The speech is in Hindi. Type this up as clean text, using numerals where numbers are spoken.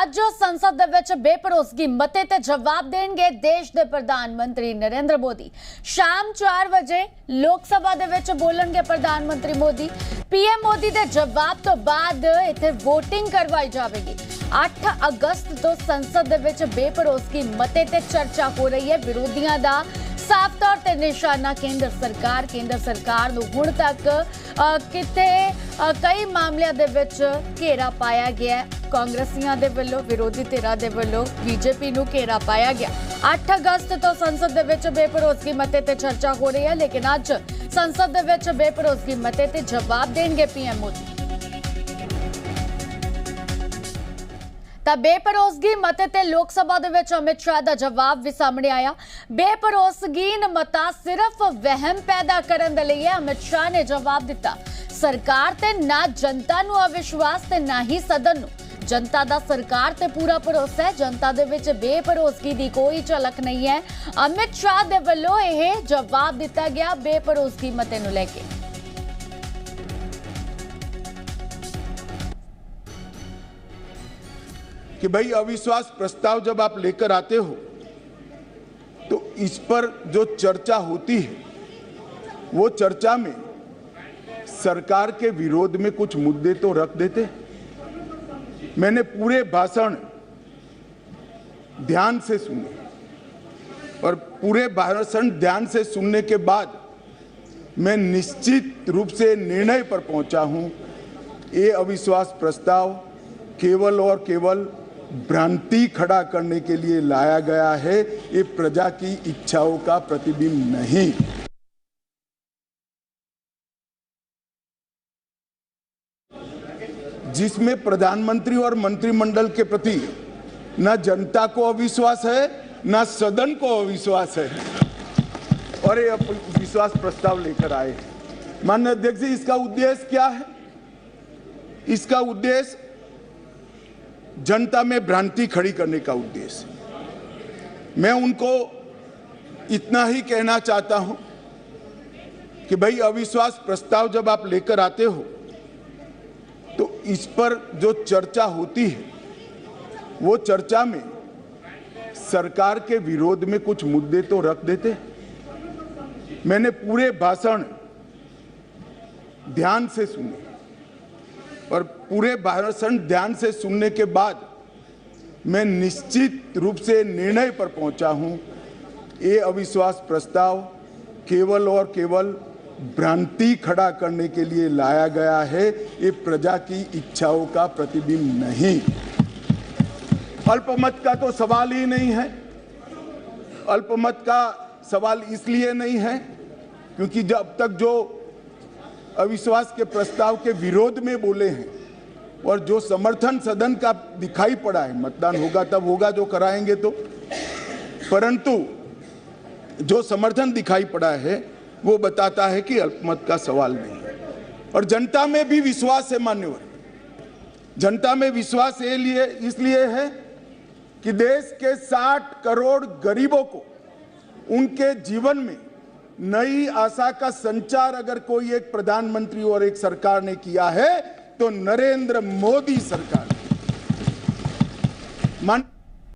ਅੱਜ ਜੋ ਸੰਸਦ ਦੇ ਵਿੱਚ ਬੇਭਰੋਸਗੀ ਮਤੇ ਤੇ ਜਵਾਬ ਦੇਣਗੇ ਦੇਸ਼ ਦੇ ਪ੍ਰਧਾਨ ਮੰਤਰੀ ਨਰਿੰਦਰ ਮੋਦੀ। ਸ਼ਾਮ 4 ਵਜੇ ਲੋਕ ਸਭਾ ਦੇ ਵਿੱਚ ਬੋਲਣਗੇ ਪ੍ਰਧਾਨ ਮੰਤਰੀ ਮੋਦੀ। ਪੀਐਮ ਮੋਦੀ ਦੇ ਜਵਾਬ ਤੋਂ ਬਾਅਦ ਇੱਥੇ ਵੋਟਿੰਗ ਕਰਵਾਈ ਜਾਵੇਗੀ। 8 ਅਗਸਤ ਤੋਂ ਸੰਸਦ ਦੇ ਵਿੱਚ ਬੇਭਰੋਸਗੀ ਮਤੇ ਤੇ ਚਰਚਾ ਹੋ ਰਹੀ ਹੈ। ਵਿਰੋਧੀਆਂ ਦਾ साफ तौर पर निशाना केंद्र सरकार ਨੂੰ ਹੁਣ तक किते कई मामलों ਦੇ ਵਿੱਚ घेरा पाया गया है। कांग्रेसियों ਦੇ ਵੱਲੋਂ विरोधी धिरां ਦੇ ਵੱਲੋਂ बीजेपी ਨੂੰ घेरा पाया गया। 8 अगस्त तो संसद ਦੇ ਵਿੱਚ बेभरोसगी मते ते चर्चा हो रही है, लेकिन ਅੱਜ संसद ਦੇ ਵਿੱਚ बेभरोसगी मते ते जवाब देंगे पीएम मोदी। ਤਾਂ ਬੇਭਰੋਸਗੀ ਮਤੇ ਤੇ ਲੋਕ ਸਭਾ ਦੇ ਵਿੱਚ ਅਮਿਤ ਸ਼ਾਹ ਦਾ ਜਵਾਬ ਵੀ ਸਾਹਮਣੇ ਆਇਆ। ਬੇਭਰੋਸਗੀ ਮਤਾ ਸਿਰਫ ਵਹਿਮ ਪੈਦਾ ਕਰਨ ਦੇ ਲਈ ਹੈ। ਅਮਿਤ ਸ਼ਾਹ ਨੇ ਜਵਾਬ ਦਿੱਤਾ, ਸਰਕਾਰ ਤੇ ਨਾ ਜਨਤਾ ਨੂੰ ਅਵਿਸ਼ਵਾਸ ਤੇ ਨਾ ਹੀ ਸਦਨ ਨੂੰ। जनता ਦਾ ਸਰਕਾਰ ਤੇ ਪੂਰਾ ਭਰੋਸਾ ਹੈ। ਜਨਤਾ ਦੇ ਵਿੱਚ ਬੇਭਰੋਸਗੀ ਦੀ ਕੋਈ ਝਲਕ ਨਹੀਂ ਹੈ। ਅਮਿਤ ਸ਼ਾਹ ਦੇ ਵੱਲੋਂ ਇਹ ਜਵਾਬ ਦਿੱਤਾ ਗਿਆ ਬੇਭਰੋਸਗੀ ਮਤੇ ਨੂੰ ਲੈ ਕੇ। कि भाई अविश्वास प्रस्ताव जब आप लेकर आते हो तो इस पर जो चर्चा होती है वो चर्चा में सरकार के विरोध में कुछ मुद्दे तो रख देते। मैंने पूरे भाषण ध्यान से सुने और पूरे भाषण ध्यान से सुनने के बाद मैं निश्चित रूप से निर्णय पर पहुंचा हूं, ये अविश्वास प्रस्ताव केवल और केवल भ्रांति खड़ा करने के लिए लाया गया है। ये प्रजा की इच्छाओं का प्रतिबिंब नहीं। जिसमें प्रधानमंत्री और मंत्रिमंडल के प्रति न जनता को अविश्वास है न सदन को अविश्वास है, और ये विश्वास प्रस्ताव लेकर आए। माननीय अध्यक्ष जी, इसका उद्देश्य क्या है? इसका उद्देश्य जनता में भ्रांति खड़ी करने का उद्देश्य। मैं उनको इतना ही कहना चाहता हूं कि भाई अविश्वास प्रस्ताव जब आप लेकर आते हो तो इस पर जो चर्चा होती है वो चर्चा में सरकार के विरोध में कुछ मुद्दे तो रख देते। मैंने पूरे भाषण ध्यान से सुने और पूरे भाषण ध्यान से सुनने के बाद मैं निश्चित रूप से निर्णय पर पहुंचा हूं, ये अविश्वास प्रस्ताव केवल और केवल भ्रांति खड़ा करने के लिए लाया गया है। ये प्रजा की इच्छाओं का प्रतिबिंब नहीं। अल्पमत का तो सवाल ही नहीं है। अल्पमत का सवाल इसलिए नहीं है क्योंकि जब तक जो अविश्वास के प्रस्ताव के विरोध में बोले हैं और जो समर्थन सदन का दिखाई पड़ा है, मतदान होगा तब होगा जो कराएंगे तो, परंतु जो समर्थन दिखाई पड़ा है वो बताता है कि अल्पमत का सवाल नहीं है। और जनता में भी विश्वास है मान्यवर, जनता में विश्वास इसलिए है कि देश के 60 करोड़ गरीबों को उनके जीवन में नई आशा का संचार अगर कोई एक प्रधानमंत्री और एक सरकार ने किया है तो नरेंद्र मोदी सरकार।